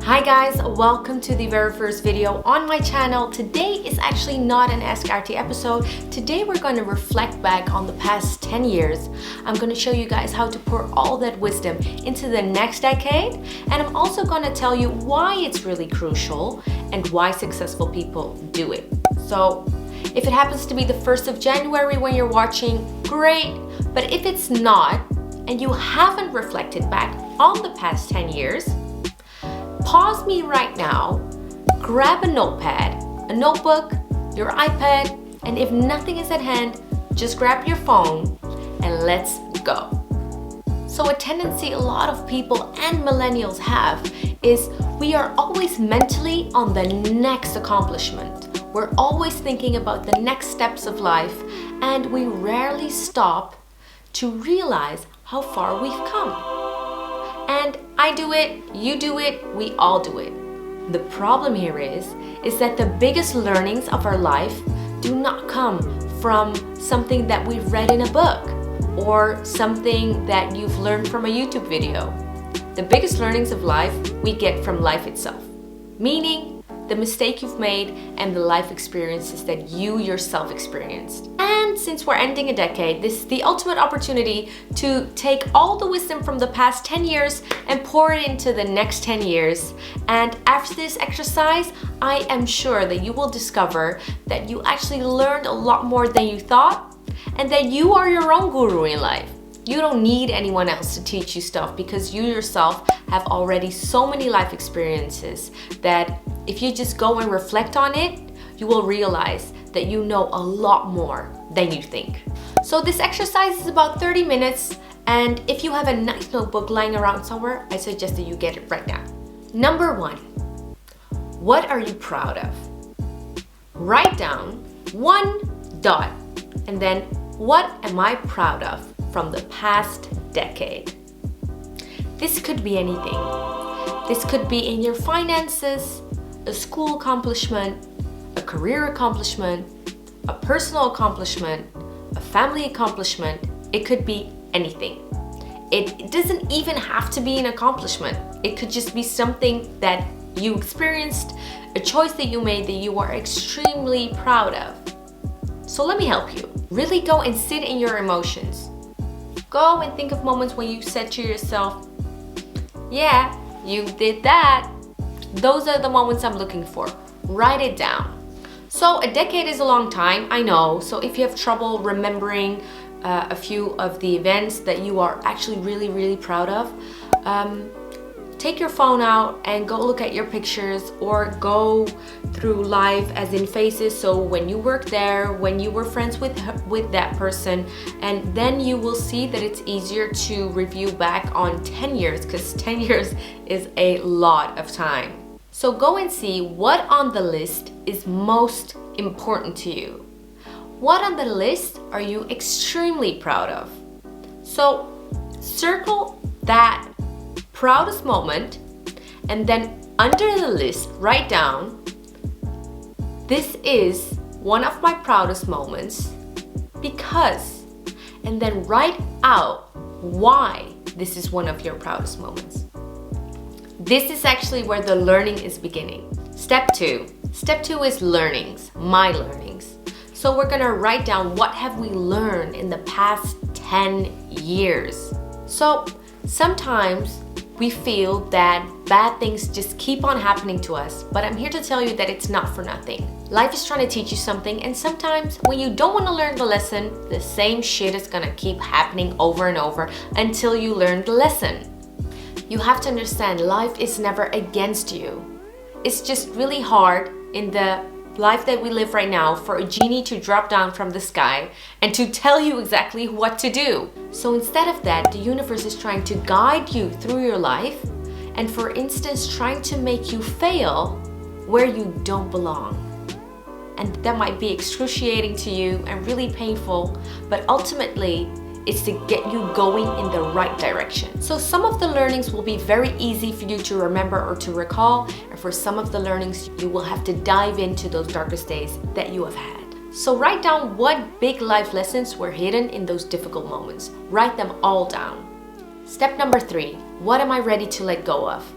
Hi guys, welcome to the very first video on my channel. Today is actually not an Ask Aarti episode. Today we're going to reflect back on the past 10 years. I'm going to show you guys how to pour all that wisdom into the next decade, and I'm also going to tell you why it's really crucial and why successful people do it. So if it happens to be the 1st of January when you're watching, great, but if it's not and you haven't reflected back on the past 10 years, pause me right now, grab a notepad, a notebook, your iPad, and if nothing is at hand, just grab your phone and let's go. So a tendency a lot of people and millennials have is we are always mentally on the next accomplishment. We're always thinking about the next steps of life, and we rarely stop to realize how far we've come. And I do it, you do it, we all do it. The problem here is that the biggest learnings of our life do not come from something that we've read in a book or something that you've learned from a YouTube video. The biggest learnings of life we get from life itself, meaning the mistake you've made and the life experiences that you yourself experienced. And since we're ending a decade, this is the ultimate opportunity to take all the wisdom from the past 10 years and pour it into the next 10 years. And after this exercise, I am sure that you will discover that you actually learned a lot more than you thought and that you are your own guru in life. You don't need anyone else to teach you stuff because you yourself have already so many life experiences that if you just go and reflect on it, you will realize that you know a lot more than you think. So this exercise is about 30 minutes, and if you have a nice notebook lying around somewhere, I suggest that you get it right now. Number 1, what are you proud of? Write down 1 dot and then what am I proud of from the past decade? This could be anything. This could be in your finances, a school accomplishment, a career accomplishment, a personal accomplishment, a family accomplishment. It could be anything. It doesn't even have to be an accomplishment. It could just be something that you experienced, a choice that you made that you are extremely proud of. So let me help you. Really go and sit in your emotions. Go and think of moments when you said to yourself, yeah, you did that. Those are the moments I'm looking for. Write it down. So a decade is a long time, I know. So if you have trouble remembering a few of the events that you are actually really proud of, take your phone out and go look at your pictures or go through life as in phases. So when you worked there, when you were friends with that person, and then you will see that it's easier to review back on 10 years because 10 years is a lot of time. So go and see what on the list is most important to you. What on the list are you extremely proud of? So circle that proudest moment, and then under the list write down, this is one of my proudest moments because, and then write out why this is one of your proudest moments. This is actually where the learning is beginning. Step 2 is learnings, my learnings. So we're gonna write down what have we learned in the past 10 years. So sometimes we feel that bad things just keep on happening to us, but I'm here to tell you that it's not for nothing. Life is trying to teach you something, and sometimes when you don't want to learn the lesson, the same shit is gonna keep happening over and over until you learn the lesson. You have to understand life is never against you. It's just really hard in the life that we live right now for a genie to drop down from the sky and to tell you exactly what to do. So instead of that, the universe is trying to guide you through your life and, for instance, trying to make you fail where you don't belong. And that might be excruciating to you and really painful, but ultimately it's to get you going in the right direction. So some of the learnings will be very easy for you to remember or to recall, and for some of the learnings you will have to dive into those darkest days that you have had. So write down what big life lessons were hidden in those difficult moments. Write them all down. Step number 3, what am I ready to let go of?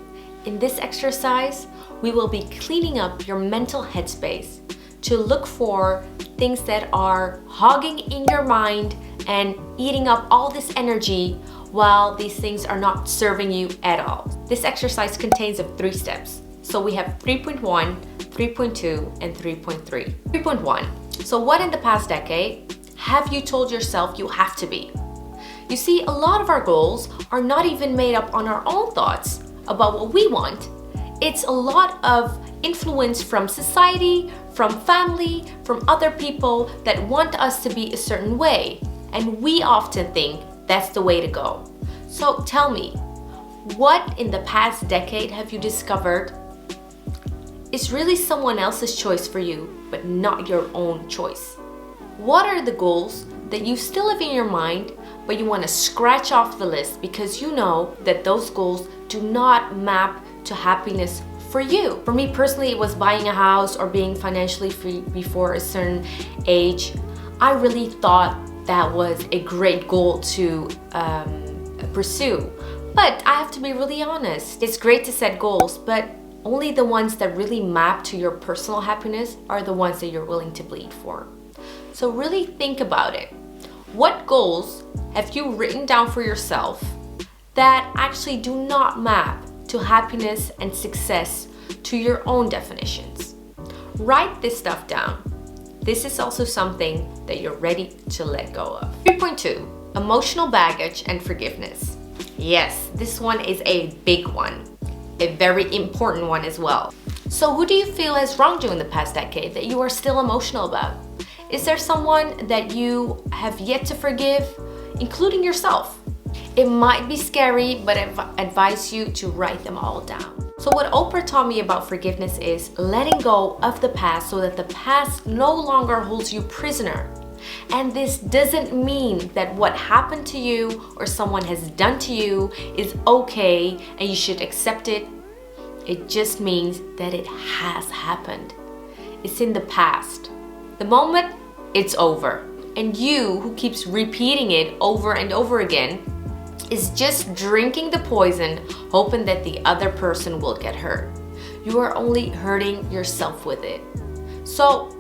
In this exercise, we will be cleaning up your mental headspace to look for things that are hogging in your mind and eating up all this energy while these things are not serving you at all. This exercise contains of 3 steps. So we have 3.1, 3.2, and 3.3. 3.1. So what in the past decade have you told yourself you have to be? You see, a lot of our goals are not even made up on our own thoughts about what we want. It's a lot of influence from society, from family, from other people that want us to be a certain way. And we often think that's the way to go. So tell me, what in the past decade have you discovered is really someone else's choice for you, but not your own choice? What are the goals that you still have in your mind, but you want to scratch off the list because you know that those goals do not map to happiness for you? For me personally, it was buying a house or being financially free before a certain age. I really thought that was a great goal to pursue. But I have to be really honest. It's great to set goals, but only the ones that really map to your personal happiness are the ones that you're willing to bleed for. So really think about it. What goals have you written down for yourself that actually do not map to happiness and success to your own definitions? Write this stuff down. This is also something that you're ready to let go of. 3.2, emotional baggage and forgiveness. Yes, this one is a big one, a very important one as well. So who do you feel has wronged you in the past decade that you are still emotional about? Is there someone that you have yet to forgive, including yourself? It might be scary, but I advise you to write them all down. So what Oprah taught me about forgiveness is letting go of the past so that the past no longer holds you prisoner. And this doesn't mean that what happened to you or someone has done to you is okay and you should accept it. It just means that it has happened. It's in the past. The moment, it's over. And you, who keeps repeating it over and over again, is just drinking the poison, hoping that the other person will get hurt. You are only hurting yourself with it. So,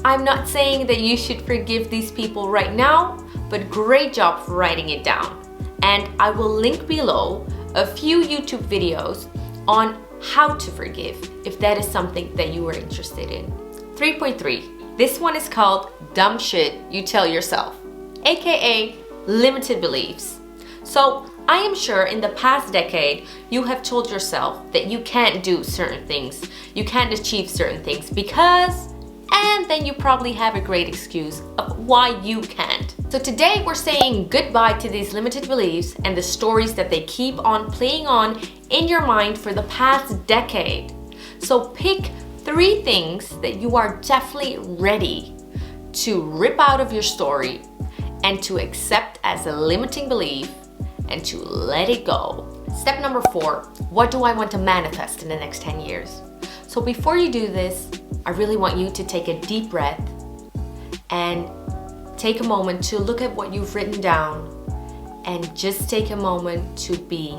I'm not saying that you should forgive these people right now, but great job for writing it down. And I will link below a few YouTube videos on how to forgive, if that is something that you are interested in. 3.3. This one is called dumb shit you tell yourself, aka limited beliefs. So I am sure in the past decade you have told yourself that you can't do certain things, you can't achieve certain things because, and then you probably have a great excuse of why you can't. So today we're saying goodbye to these limited beliefs and the stories that they keep on playing on in your mind for the past decade. So pick 3 things that you are definitely ready to rip out of your story and to accept as a limiting belief and to let it go. Step number 4, what do I want to manifest in the next 10 years? So before you do this, I really want you to take a deep breath and take a moment to look at what you've written down and just take a moment to be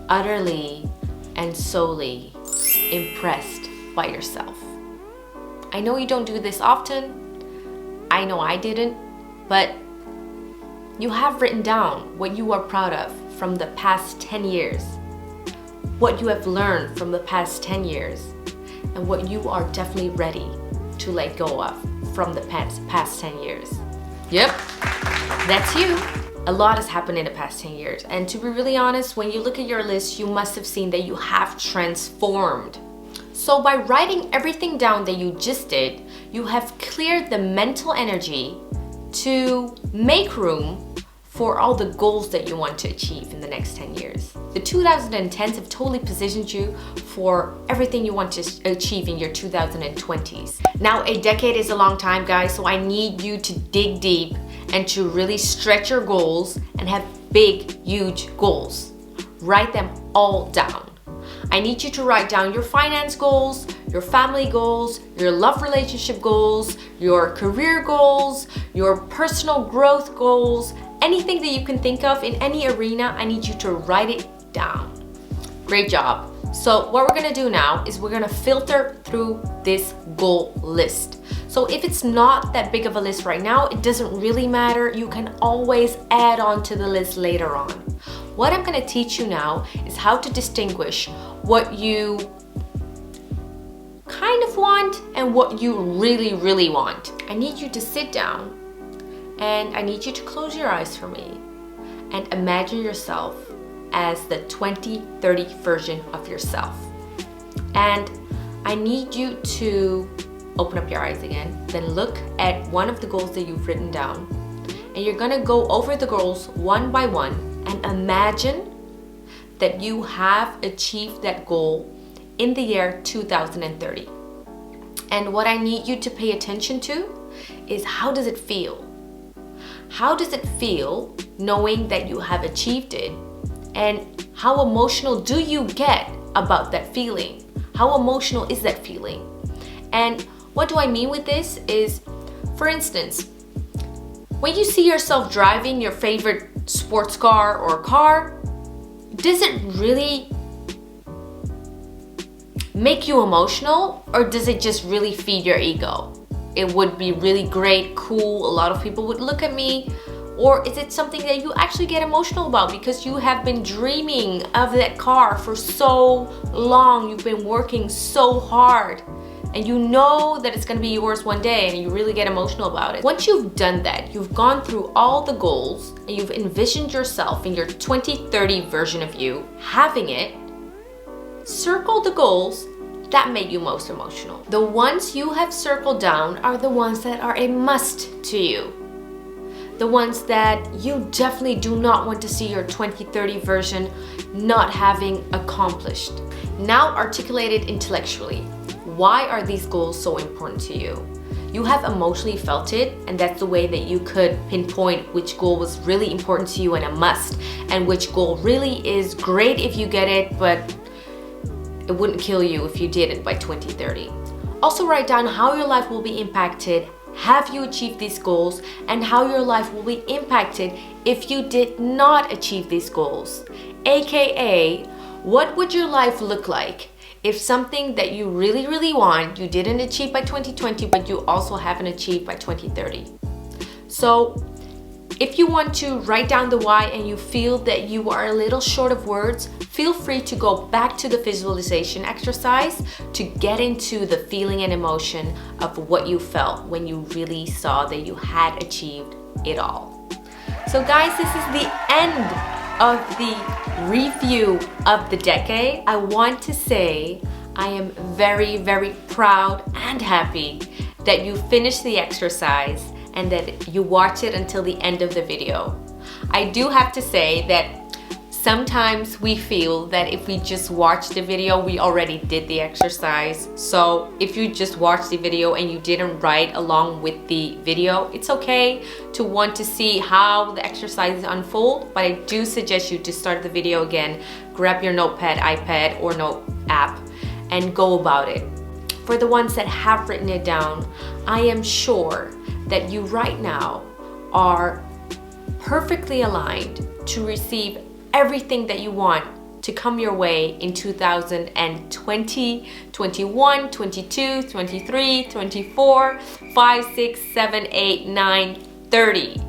utterly and solely impressed by yourself. I know you don't do this often. I know I didn't, but you have written down what you are proud of from the past 10 years, what you have learned from the past 10 years, and what you are definitely ready to let go of from the past 10 years. Yep, that's you. A lot has happened in the past 10 years, and to be really honest, when you look at your list, you must have seen that you have transformed. So by writing everything down that you just did, you have cleared the mental energy to make room for all the goals that you want to achieve in the next 10 years. The 2010s have totally positioned you for everything you want to achieve in your 2020s. Now, a decade is a long time, guys, so I need you to dig deep and to really stretch your goals and have big, huge goals. Write them all down. I need you to write down your finance goals, your family goals, your love relationship goals, your career goals, your personal growth goals, anything that you can think of in any arena. I need you to write it down. Great job. So what we're gonna do now is we're gonna filter through this goal list. So if it's not that big of a list right now, it doesn't really matter. You can always add on to the list later on. What I'm gonna teach you now is how to distinguish what you kind of want and what you really, really want. I need you to sit down and I need you to close your eyes for me and imagine yourself as the 2030 version of yourself. And I need you to open up your eyes again, then look at one of the goals that you've written down. And you're gonna go over the goals one by one and imagine that you have achieved that goal in the year 2030. And what I need you to pay attention to is, how does it feel? How does it feel knowing that you have achieved it? And how emotional do you get about that feeling? How emotional is that feeling? And what do I mean with this is, for instance, when you see yourself driving your favorite sports car or car, does it really make you emotional, or does it just really feed your ego? It would be really great, cool, a lot of people would look at me. Or is it something that you actually get emotional about because you have been dreaming of that car for so long, you've been working so hard, and you know that it's gonna be yours one day and you really get emotional about it. Once you've done that, you've gone through all the goals and you've envisioned yourself in your 2030 version of you having it, circle the goals that made you most emotional. The ones you have circled down are the ones that are a must to you. The ones that you definitely do not want to see your 2030 version not having accomplished. Now articulate it intellectually. Why are these goals so important to you? You have emotionally felt it, and that's the way that you could pinpoint which goal was really important to you and a must, and which goal really is great if you get it, but it wouldn't kill you if you did it by 2030. Also write down how your life will be impacted. Have you achieved these goals, and how your life will be impacted if you did not achieve these goals? AKA, what would your life look like if something that you really, really want, you didn't achieve by 2020, but you also haven't achieved by 2030? So if you want to write down the why and you feel that you are a little short of words, feel free to go back to the visualization exercise to get into the feeling and emotion of what you felt when you really saw that you had achieved it all. So guys, this is the end of the review of the decade. I want to say I am very, very proud and happy that you finished the exercise and that you watch it until the end of the video. I do have to say that sometimes we feel that if we just watch the video, we already did the exercise. So if you just watch the video and you didn't write along with the video, it's okay to want to see how the exercises unfold, but I do suggest you to start the video again, grab your notepad, iPad, or note app, and go about it. For the ones that have written it down, I am sure that you right now are perfectly aligned to receive everything that you want to come your way in 2020, 21, 22, 23, 24, 5, 6, 7, 8, 9, 30.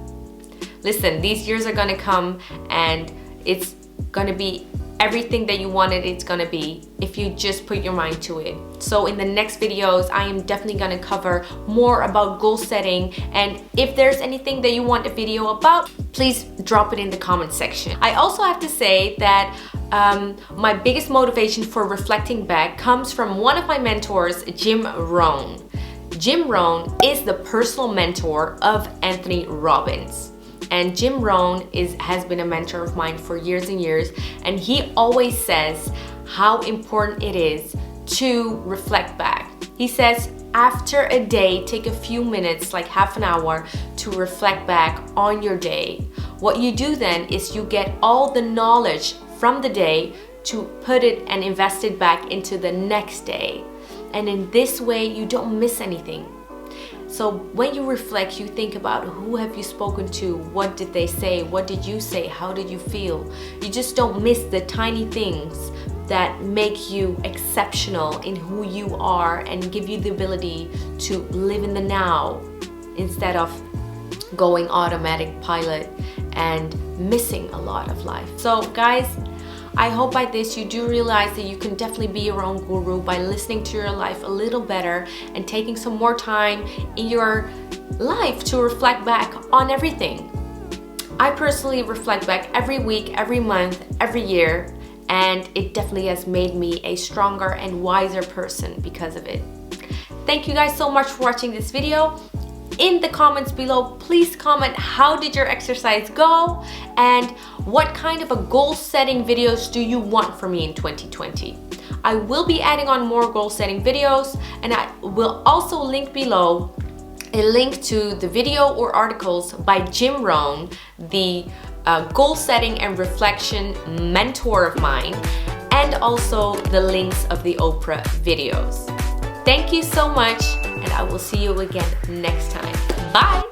Listen, these years are gonna come and it's gonna be everything that you wanted it's gonna be if you just put your mind to it. So in the next videos, I am definitely gonna cover more about goal setting, and if there's anything that you want a video about, please drop it in the comment section. I also have to say that my biggest motivation for reflecting back comes from one of my mentors, Jim Rohn. Jim Rohn is the personal mentor of Anthony Robbins. And Jim Rohn has been a mentor of mine for years and years, and he always says how important it is to reflect back. He says after a day, take a few minutes, like half an hour, to reflect back on your day. What you do then is you get all the knowledge from the day to put it and invest it back into the next day. And in this way, you don't miss anything. So when you reflect, you think about who have you spoken to, what did they say, what did you say, how did you feel? You just don't miss the tiny things that make you exceptional in who you are and give you the ability to live in the now instead of going automatic pilot and missing a lot of life. So guys, I hope by this you do realize that you can definitely be your own guru by listening to your life a little better and taking some more time in your life to reflect back on everything. I personally reflect back every week, every month, every year, and it definitely has made me a stronger and wiser person because of it. Thank you guys so much for watching this video. In the comments below, please comment how did your exercise go and what kind of a goal setting videos do you want from me in 2020. I will be adding on more goal setting videos, and I will also link below a link to the video or articles by Jim Rohn, the goal setting and reflection mentor of mine, and also the links of the Oprah videos. Thank you so much, and I will see you again next time. Bye!